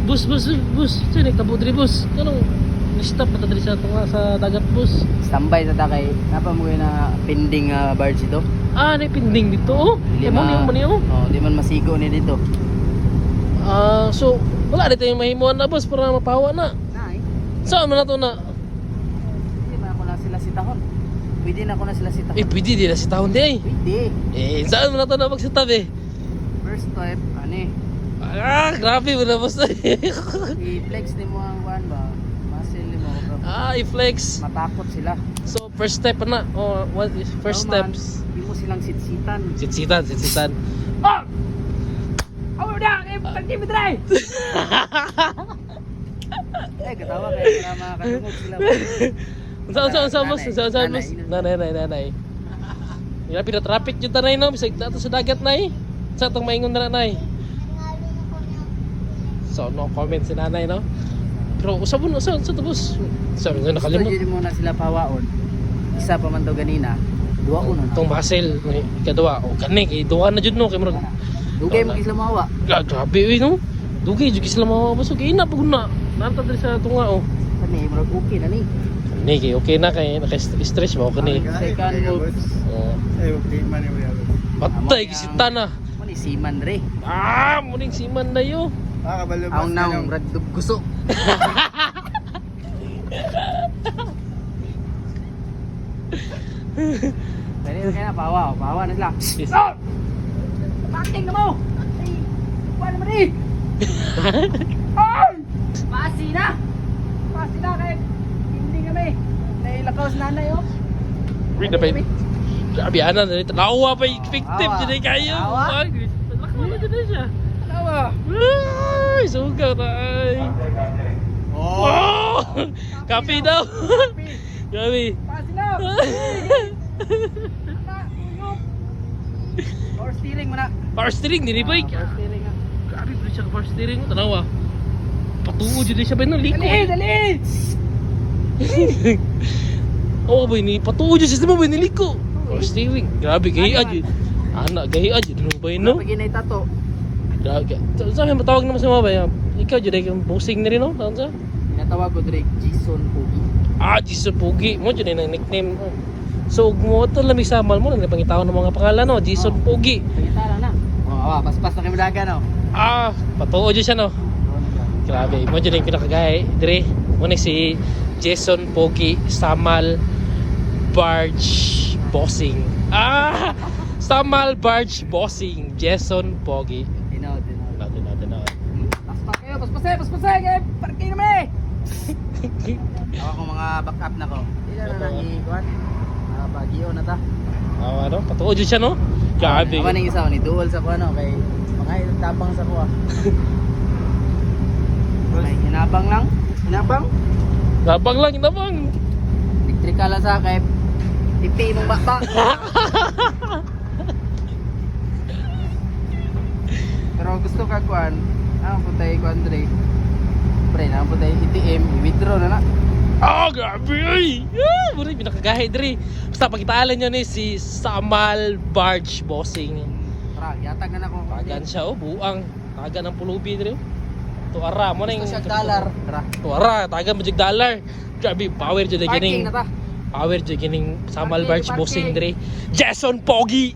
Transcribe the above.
Bus. Sini kabut diri bus. Kanang stop pa diri sa tunga sa dagat bus. Standby sa takay. Napa mo na pending barge ito? Ah, na pending dito. Oh. Kay mo niyo. Oh, di man masigo ni dito. So wala dito yung mahimuan na bus para mapawa na. Nay. Saan man na to na? Hindi ba ako na sila sitahon? Pwede na ako na sila sitahon. Pwede di na si taon di. Pwede. Saan man na to na magsitabi? First step, ani? Grabe mo na bus. I-flex ni mo ang kuan ba? Muscle ni mo. I-flex. Matakot sila. So first step na. Oh, what is first steps? Hindi mo silang sitsitan. Sitsitan. Oh! Awo na! Pagdi mo try! Katawa kayo na makakatungog sila. Saan mas? Nanay. Grabe na traffic yung tanay no. Bisag nato sa dagat nay. Sa itong maingon na nay. So no comment si nanay no. Pero usabon sa tubos. Sabi nga nakalimot. Gusto mo na sila pawaon. Isa pa man to ganina. Duwa ko na. Itong basel. Kadua. O kani. Kay duwa na dyan no. Kay marag. Dugay mo sila mawa. Grabe no. Dugay dyan sila mawa. Basog ina pag na. Nanta dali sa tunga o. Kani, marag okay na ni. Kani kay okay na kay naka-stress mo kani. Second move. Patay kisita na. Mani siman re. Muning siman na yo. Ang naong radug gusto. Kaya na pawa na sila. Paking na mo! Ay, wala naman eh! Ay! Pasi na kahit hindi kami. Nailakaw sa nanay oh. Read na pa yun. Grabe ana na ito. Nawa pa yung victim. Nawa. Dyan ay kayo. Nawa. Nakawa na dyan siya. Tawa! Ay, sugaw na ay. Oh! Kapi daw. Grabe. Pasi na! Power steering mo na. Power steering, niribay. Power steering na. Grabe pa siya ka power steering. Tanawa. Patuo dyan siya ba yun? Liko. Dali! Oo ba yun? Patuo dyan siya ba yun? Liko. Power steering. Grabe, gahiad yun. Anak, gahiad yun. Ano ba yun, no? Pag inay tato. Grabe. Saan yung matawag naman sa mga ba? Ikaw dyan ay kang bossing na rin, no? Saan sa? Pinatawag ko Drake, Jason Pogi. Jason Pogi. Mo dyan ay nickname. So, mo ito lamig sa amal mo. Nagpangitaw ng mga pangalan, no? Jason Pogi. Pagkita na. Paspas na kami daga, no? Patuo dyan siya, no? Grabe. Mo dyan yung pinakagay. Dire. Muna si Jason Pogi Samal Barge Bossing. Samal Barge Bossing. Jason Pogi. Tinaw. Tinaw. Paspas kayo. Parking kami. Ako kong mga backup na ko. Ilan na nang ikuan? Bagyo na ta. Ano? Patuo dyan siya, no? Grabe. Awan yung isa ko ni duol sa ko ano kay mga tapang sa ko Ay, hinabang lang. Hinabang. Hinabang. Elektrikal lang sa kay pipi mong bata. Pero gusto ka kuan, putay kuan Dre. Pre, putay ATM, withdraw na na. Grabe ay! Muna yung pinakagahe diri. Basta pagkitaalan nyo ni si Samal Barge Bossing. Tara, yatag na ako. Tagan siya buang. Tagan ng pulubi diri. Tuara mo na yung... Gusto siya dollar. Tara. Tuara, tagan mo yung dollar. Grabe, power dyan na Parking gining... na ta. Power dyan gining Samal Parking, Barge parking. Bossing diri. Jason Pogi!